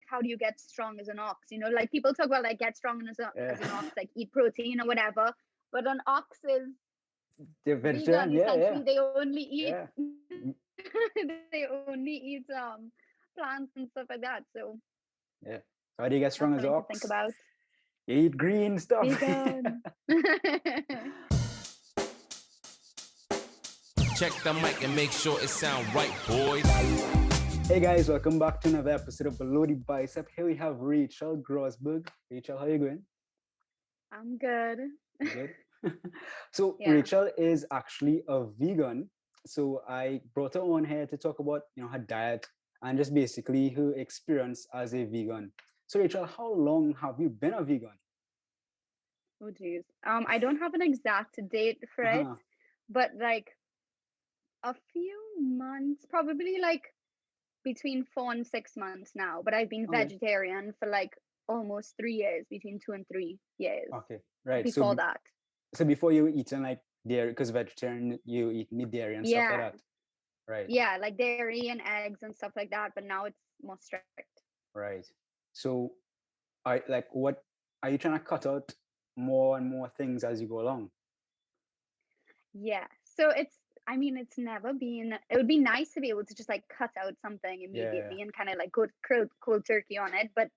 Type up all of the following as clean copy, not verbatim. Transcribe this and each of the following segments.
how do you get strong as an ox? You know, like people talk about like get strong as an ox, like eat protein or whatever. But an ox is They're vegan. vegetarian. Yeah, Essentially, yeah, they only eat yeah, they only eat plants and stuff like that. So yeah. So how do you get strong that's as something to think ox? about. You eat green stuff. Vegan. Check the mic and make sure it sound right, boys. Hey guys, welcome back to another episode of Below the Bicep. Here we have Rachel Grosberg. Rachel, how are you going? I'm good. Good. So Yeah. Rachel is actually a vegan. So I brought her on here to talk about, her diet and just basically her experience as a vegan. So Rachel, how long have you been a vegan? Oh geez. I don't have an exact date for it, Uh-huh. but like a few months, probably like between 4 and 6 months now. But I've been Okay. vegetarian for like almost 3 years, between 2 and 3 years Okay. Right. So before that. so before you were eating like dairy, because vegetarian, you eat meat, dairy, and stuff like Yeah. that. Right. Yeah, like dairy and eggs and stuff like that. But now it's more strict. Right. So I like what are you trying to cut out more and more things as you go along? Yeah. So I mean, it's never been, it would be nice to be able to just like cut out something Yeah. immediately and kind of like go cold turkey on it. But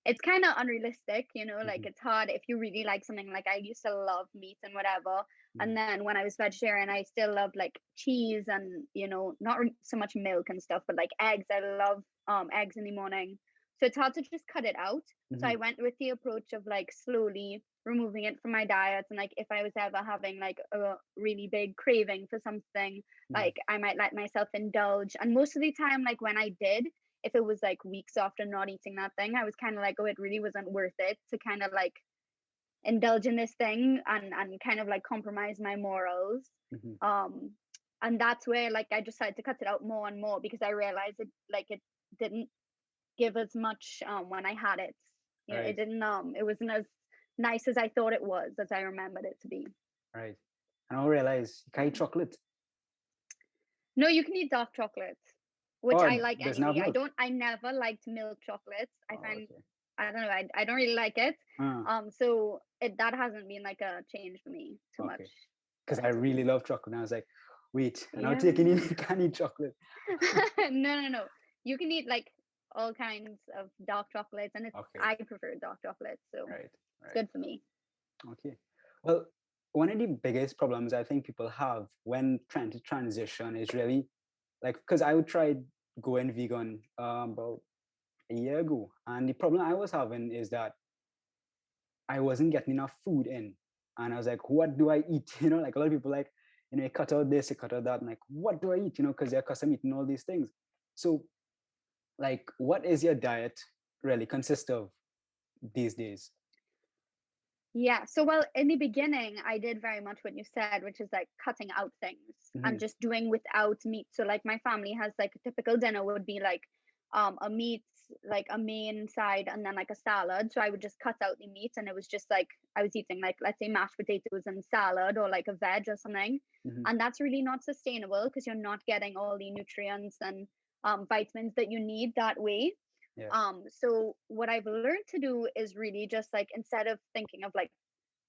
it's kind of unrealistic, you know, like Mhm, it's hard if you really like something. Like I used to love meat and whatever. mhm, And then when I was vegetarian, I still loved like cheese and, you know, not so much milk and stuff, but like eggs. I love eggs in the morning. So it's hard to just cut it out. So I mhm, went with the approach of like slowly removing it from my diet. And like if I was ever having like a really big craving for something, mhm. like I might let myself indulge. And most of the time, like when I did, if it was like weeks after not eating that thing, I was kind of like, oh, it really wasn't worth it to kind of like indulge in this thing and kind of like compromise my morals. Mhm. um and that's where like I decided to cut it out more and more, because I realized it didn't give as much when I had it. You know, it Right, didn't it wasn't as nice as I thought it was, as I remembered it to be. right. And I realize you can't eat Yeah. chocolate. No, you can eat dark chocolate, which Oh, I it like doesn't have anyway. milk. I never liked milk chocolates. I Oh, find, okay. I don't know, I don't really like it. Uh, So that hasn't been like a change for me too much. okay. Because I But really love chocolate. And I was like, wait, and I'm taking in yeah. you can't eat chocolate. No. You can eat like all kinds of dark chocolates, and Okay, I prefer dark chocolate, so right, it's right. good for me. Okay. Well, one of the biggest problems I think people have when trying to transition is really like because I would try going vegan about a year ago, and the problem I was having is that I wasn't getting enough food in, and I was like, what do I eat? Like a lot of people like, you cut out this, you cut out that. I'm like, what do I eat? Because they're accustomed eating all these things. So, like, what is your diet really consist of these days? Yeah. So, well, in the beginning, I did very much what you said, which is like cutting out things and Hmm. just doing without meat. So, like, my family has like a typical dinner would be like a meat, like a main side, and then like a salad. So, I would just cut out the meat, and it was just like I was eating like, let's say, mashed potatoes and salad, or like a veg or something. Hmm. And that's really not sustainable because you're not getting all the nutrients and vitamins that you need that way. Yeah. So what I've learned to do is really just like, instead of thinking of like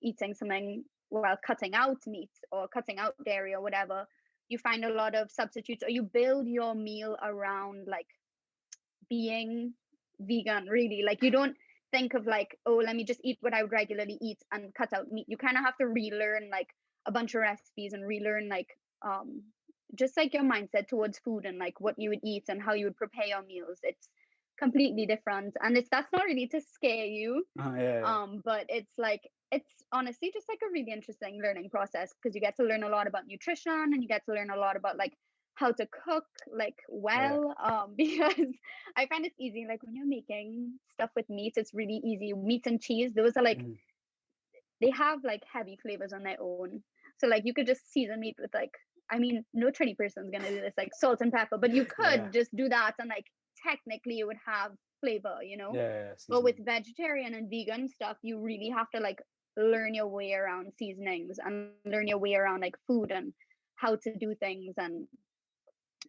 eating something while cutting out meat or cutting out dairy or whatever, you find a lot of substitutes, or you build your meal around like being vegan, really. Like you don't think of like, oh, let me just eat what I would regularly eat and cut out meat. You kind of have to relearn like a bunch of recipes and relearn like just like your mindset towards food and like what you would eat and how you would prepare your meals. It's completely different, and that's not really to scare you, Yeah, yeah. but it's like, it's honestly just like a really interesting learning process, because you get to learn a lot about nutrition, and you get to learn a lot about like how to cook like Yeah. well, because I find it's easy, like when you're making stuff with meat, it's really easy. Meat and cheese, those are like, Mhm. they have like heavy flavors on their own. So like you could just season meat with like, I mean, no 20 person's gonna do this, like salt and pepper, but you could Yeah. just do that, and like technically it would have flavor, you know. Yeah, yeah, But with seasoning. vegetarian and vegan stuff, you really have to like learn your way around seasonings and learn your way around like food and how to do things, and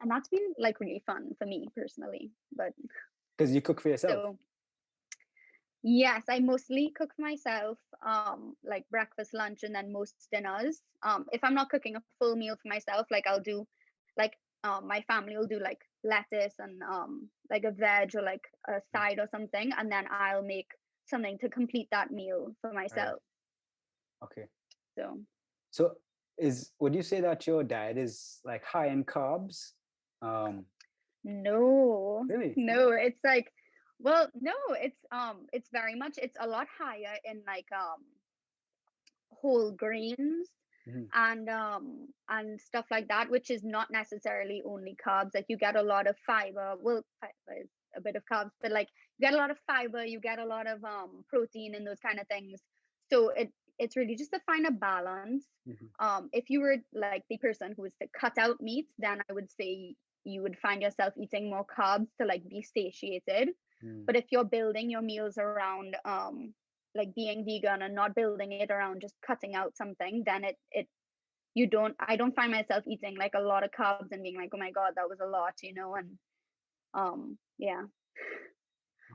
that's been like really fun for me personally. But Because you cook for yourself. so Yes, I mostly cook for myself, like breakfast, lunch, and then most dinners. If I'm not cooking a full meal for myself, like I'll do, like, my family will do like lettuce and like a veg or like a side or something, and then I'll make something to complete that meal for Right. myself. Okay. So So would you say that your diet is like high in carbs? Um, no, really? no, it's like, well, no, it's very much, it's a lot higher in like whole grains Mhm. and stuff like that, which is not necessarily only carbs. Like you get a lot of fiber. Well, fiber is a bit of carbs, but like you get a lot of fiber, you get a lot of protein and those kind of things. So it's really just to find a balance. Mhm. If you were like the person who was to cut out meat, then I would say you would find yourself eating more carbs to like be satiated. Mm. But if you're building your meals around like being vegan and not building it around just cutting out something, then it you don't I don't find myself eating like a lot of carbs and being like, oh my god, that was a lot, and yeah.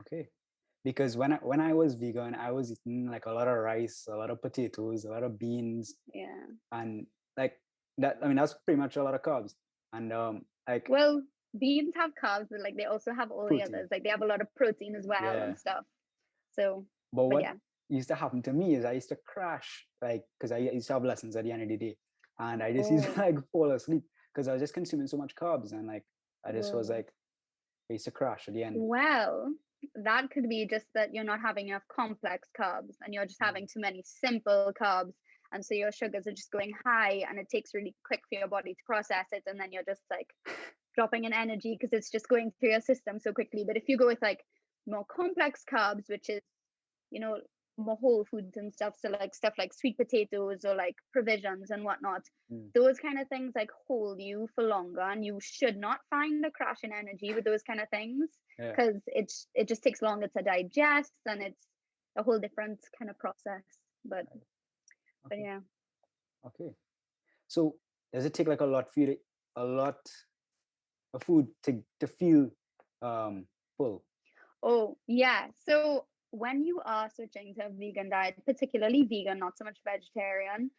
Okay. Because when I was vegan, I was eating like a lot of rice, a lot of potatoes, a lot of beans, Yeah, and like that. I mean, that's pretty much a lot of carbs, and like well, beans have carbs, but like they also have all the protein. others, like they have a lot of protein as well Yeah. and stuff. So But but what yeah. used to happen to me is I used to crash, like, because I used to have lessons at the end of the day, and I just used to Oh, like fall asleep because I was just consuming so much carbs, and like I just was whoa. like, I used to crash at the end. Well, that could be just that you're not having enough complex carbs and you're just Mm. having too many simple carbs. And so your sugars are just going high and it takes really quick for your body to process it. And then you're just like dropping in energy because it's just going through your system so quickly. But if you go with like more complex carbs, which is, you know, more whole foods and stuff, so like stuff like sweet potatoes or like provisions and whatnot, Mm. those kind of things like hold you for longer, and you should not find a crash in energy with those kind of things Yeah. because it just takes longer to digest and it's a whole different kind of process. But Okay. yeah. Okay. So does it take like a lot for you to, a lot of food to feel full? Oh, yeah. So when you are switching to a vegan diet, particularly vegan, not so much vegetarian,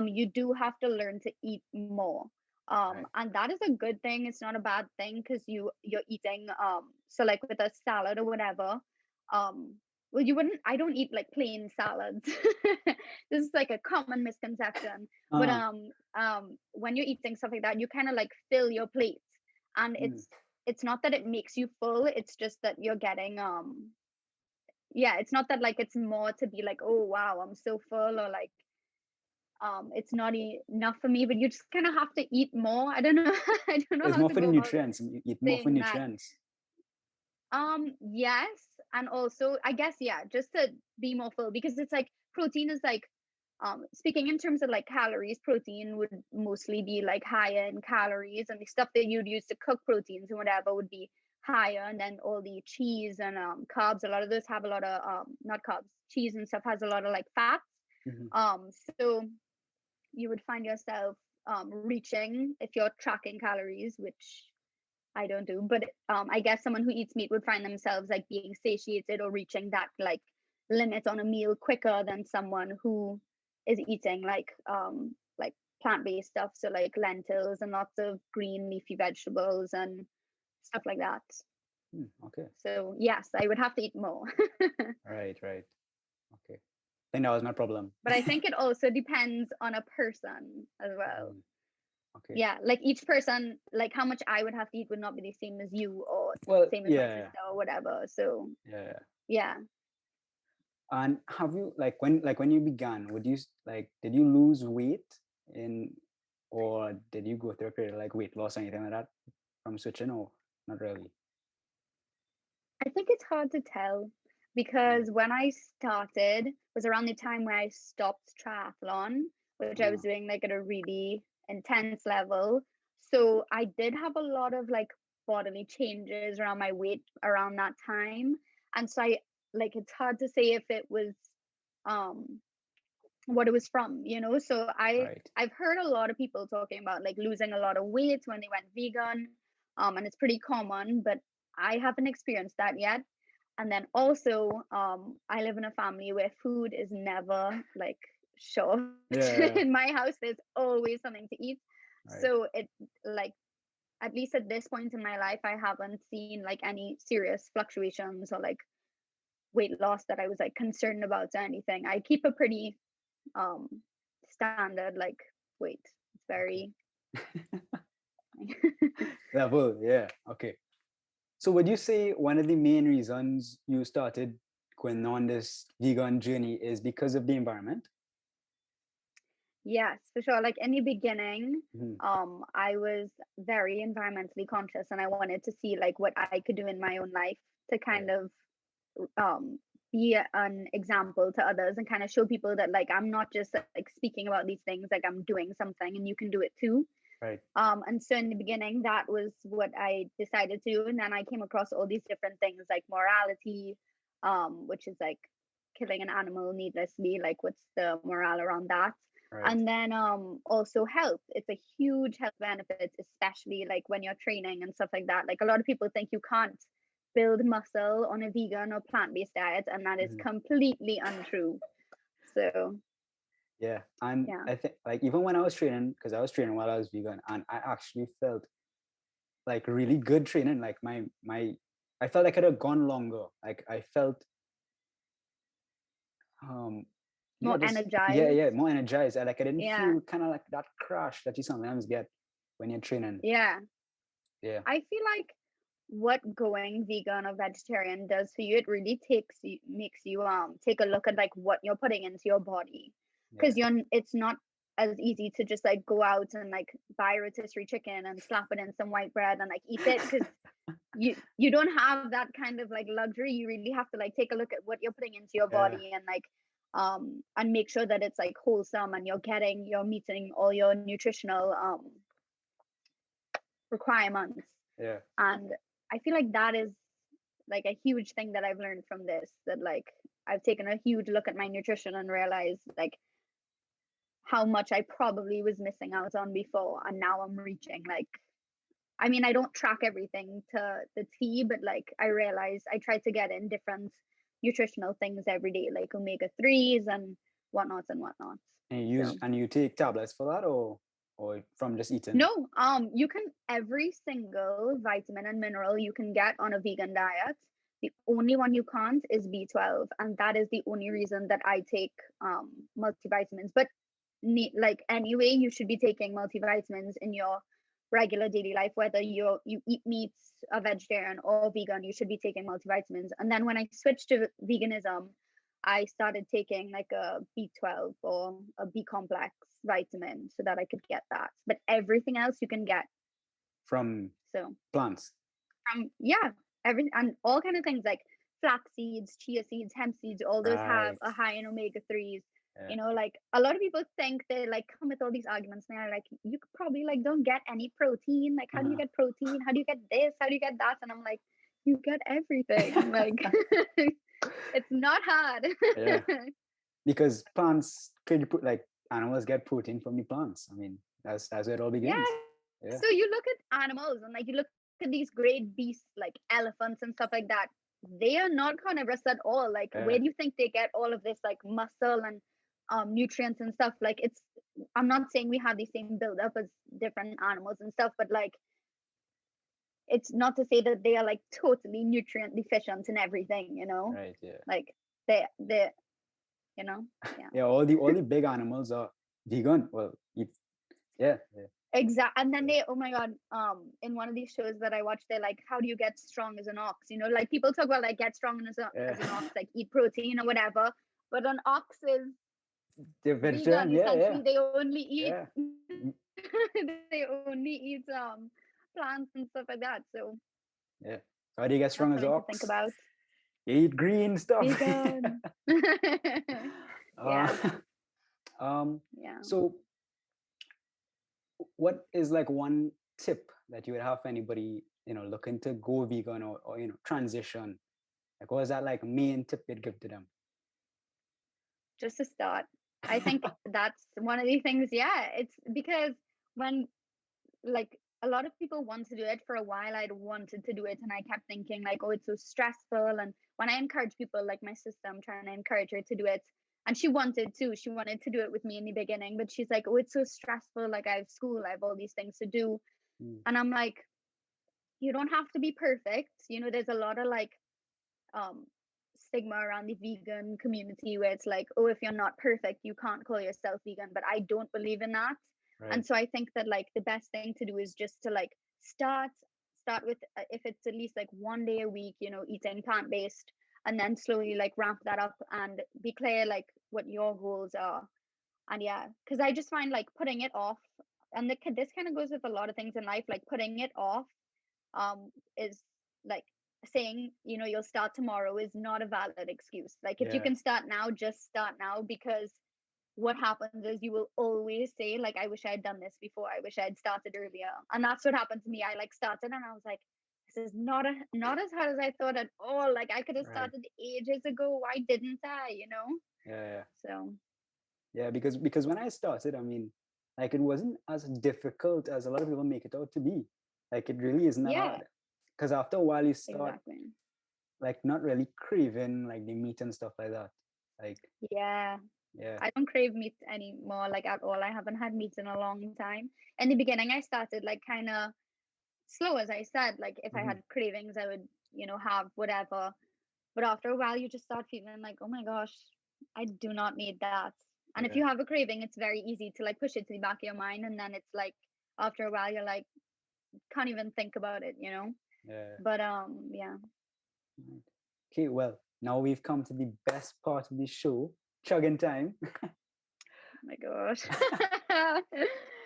you do have to learn to eat more. Right. And that is a good thing. It's not a bad thing because you're eating so like with a salad or whatever, well you wouldn't I don't eat like plain salads. This is like a common misconception. But Uh, when you're eating stuff like that, you kind of like fill your plate and mm. it's not that it makes you full, it's just that you're getting yeah, it's not that like it's more to be like, oh wow, I'm so full, or like it's not enough for me, but you just kind of have to eat more. I don't know. I don't know It's how more to for the go about nutrients. You eat more for saying that. nutrients. Yes, and also I guess yeah, just to be more full because it's like protein is like speaking in terms of like calories, protein would mostly be like higher in calories, and the stuff that you'd use to cook proteins and whatever would be higher, and then all the cheese and carbs, a lot of those have a lot of not carbs, cheese and stuff has a lot of like fats. Mhm. So you would find yourself reaching, if you're tracking calories, which I don't do, but I guess someone who eats meat would find themselves like being satiated or reaching that like limit on a meal quicker than someone who is eating like plant-based stuff, so like lentils and lots of green leafy vegetables and stuff like that. Mm, okay. So yes, I would have to eat more. Right. Right. Okay. Then that was my problem. But I think it also depends on a person as well. Mm, okay. Yeah, like each person, like how much I would have to eat would not be the same as you or Well, same as my yeah. sister or whatever. So Yeah. yeah. And have you like when you began, would you like did you lose weight in or did you go through a period of like weight loss or anything like that from switching or not really? I think it's hard to tell Mm. because when I started was around the time where I stopped triathlon, which I was Uh, doing like at a really intense level. So I did have a lot of like bodily changes around my weight around that time. And so I like it's hard to say if it was um what it was from, So right. I've heard a lot of people talking about like losing a lot of weight when they went vegan. And it's pretty common, but I haven't experienced that yet. And then also, I live in a family where food is never like short. Yeah. In my house, there's always something to eat. Right. So it like, at least at this point in my life, I haven't seen like any serious fluctuations or like weight loss that I was like concerned about or anything. I keep a pretty um standard like weight. It's Okay. very Level. Yeah. Okay. So would you say one of the main reasons you started going on this vegan journey is because of the environment? Yes, for sure. Like in the beginning, Mhm. I was very environmentally conscious and I wanted to see like what I could do in my own life to kind Yeah. of um be an example to others and kind of show people that like I'm not just like speaking about these things, like I'm doing something and you can do it too. Right. And so in the beginning, that was what I decided to do. And then I came across all these different things like morality, which is like killing an animal needlessly, like what's the morale around that? Right. And then also health. It's a huge health benefit, especially like when you're training and stuff like that. Like a lot of people think you can't build muscle on a vegan or plant-based diet, and that is Mhm. completely untrue. So Yeah. And yeah. I think like even when I was training, because I was training while I was vegan, and I actually felt like really good training. Like my I felt I could have gone longer. Like I felt um More just energized. more energized. Like I didn't Yeah. feel kind of like that crash that you sometimes get when you're training. Yeah. Yeah. I feel like what going vegan or vegetarian does for you, it really makes you take a look at like what you're putting into your body. Yeah. Because it's not as easy to just like go out and like buy rotisserie chicken and slap it in some white bread and like eat it, because you don't have that kind of like luxury. You really have to like take a look at what you're putting into your Yeah. body and like and make sure that it's like wholesome and you're meeting all your nutritional requirements. Yeah. And I feel like that is like a huge thing that I've learned from this, that like I've taken a huge look at my nutrition and realized like how much I probably was missing out on before, and now I'm reaching like, I mean, I don't track everything to the T, but like I realize I try to get in different nutritional things every day, like omega 3s and whatnots and whatnots. And you use So and you take tablets for that, or from just eating? no, you can, every single vitamin and mineral you can get on a vegan diet. The only one you can't is B12, and that is the only reason that I take multivitamins. But like anyway, you should be taking multivitamins in your regular daily life, whether you eat meats, a vegetarian or vegan. You should be taking multivitamins. And then when I switched to veganism, I started taking like a B12 or a B complex vitamin so that I could get that. But everything else you can get. From So plants? yeah, every and all kind of things like flax seeds, chia seeds, hemp seeds, all those have Right. a high in omega 3s. Yeah. You know, like a lot of people think they like come with all these arguments and they're like, you could probably like don't get any protein. Like, how do you Uh-huh. get protein? How do you get this? How do you get that? And I'm like, you get everything. Like it's not hard. Yeah. Because plants could put like animals get protein from the plants. I mean, that's where it all Yeah. begins. Yeah. So you look at animals and like you look at these great beasts like elephants and stuff like that. They are not carnivorous at all. Like, where Yeah. do you think they get all of this like muscle and nutrients and stuff? Like, it's, I'm not saying we have the same buildup as different animals and stuff, but like it's not to say that they are like totally nutrient deficient in everything, you know? Right. Yeah. Like they you know, yeah. Yeah. All the big animals are vegan. Well, yeah. Yeah. Exactly. And then they, oh my God, in one of these shows that I watched, they're like, how do you get strong as an ox? You know, like people talk about like get strong as an ox, Yeah. like eat protein or whatever. But an ox is They're vegan, vegetarian. Yeah. Yeah. essentially. They only eat Yeah. they only eat plants and stuff like that. So Yeah. How do you get that's strong as an something to think ox? about. You eat green stuff. Vegan. uh, Yeah. um. Yeah. So, what is like one tip that you would have for anybody, looking to go vegan, or transition? Like, what is that like main tip you'd give to them? Just to start. I think that's one of the things. Yeah. It's because when like a lot of people want to do it. For a while I'd wanted to do it, and I kept thinking like, oh, it's so stressful. And when I encourage people, like my sister, I'm trying to encourage her to do it, and she wanted to do it with me in the beginning, but she's like, oh, it's so stressful, like I have school, I have all these things to do. And I'm like, you don't have to be perfect. There's a lot of like stigma around the vegan community where it's like, oh, if you're not perfect, you can't call yourself vegan. But I don't believe in that. Right. And so I think that like the best thing to do is just to like start with, if it's at least like 1 day a week, eating plant-based, and then slowly like ramp that up and be clear like what your goals are. And yeah, because I just find like putting it off, and this kind of goes with a lot of things in life, like putting it off is like saying you'll start tomorrow is not a valid excuse. Like if you can start now, just start now, because what happens is you will always say like, I wish I had done this before, I wish I had started earlier. And that's what happened to me. I like started and I was like, this is not as hard as I thought at all. Like I could have started ages ago, why didn't I? So yeah, because when I started, I mean, like it wasn't as difficult as a lot of people make it out to be. Like it really isn't that hard. Because after a while you start like not really craving like the meat and stuff like that. Like yeah, I don't crave meat anymore, like at all. I haven't had meat in a long time. In the beginning I started like kind of slow, as I said. Like if I had cravings, I would have whatever, but after a while you just start feeling like, oh my gosh, I do not need that. And if you have a craving, it's very easy to like push it to the back of your mind, and then it's like after a while you're like, can't even think about it. But yeah. Okay, well, now we've come to the best part of the show, chugging time. Oh my gosh.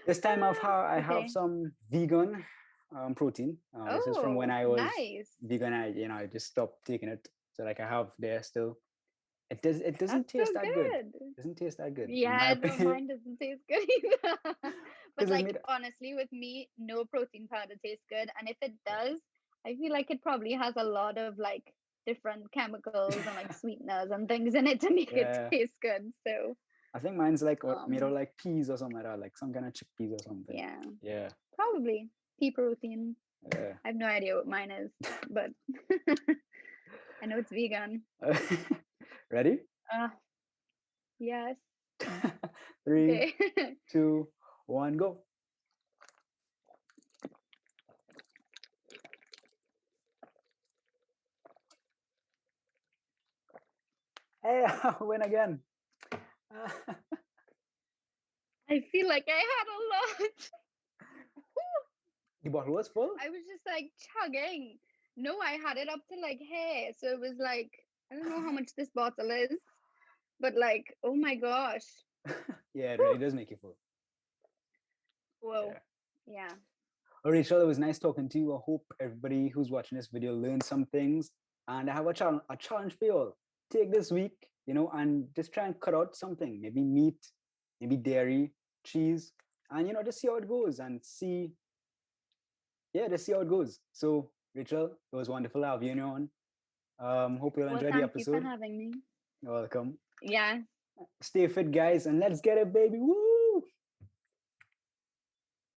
This time I have some vegan protein. This is from when I was vegan. I just stopped taking it, so like I have there still. It doesn't taste that good. It doesn't taste that good. Yeah, no, mine doesn't taste good either. But like honestly, with me, no protein powder tastes good, and if it does, I feel like it probably has a lot of like different chemicals and like sweeteners and things in it to make it taste good. So I think mine's like made of like peas or something like that, like some kind of chickpeas or something. Yeah. Probably pea protein. I have no idea what mine is, but I know it's vegan. Ready? Yes. 3, 2, 1, go. Hey, I win again. I feel like I had a lot. The bottle was full? I was just like chugging. No, I had it up to like here. So it was like, I don't know how much this bottle is, but like, oh my gosh. Yeah, it really does make you full. Whoa. Yeah. Well, Rachel, it was nice talking to you. I hope everybody who's watching this video learned some things. And I have a challenge for you all. Take this week, and just try and cut out something. Maybe meat, maybe dairy, cheese, and, just see how it goes and see. Yeah, just see how it goes. So, Rachel, it was wonderful to have you on. Hope you'll enjoy the episode. Thank you for having me. You're welcome. Yeah. Stay fit, guys, and let's get it, baby. Woo!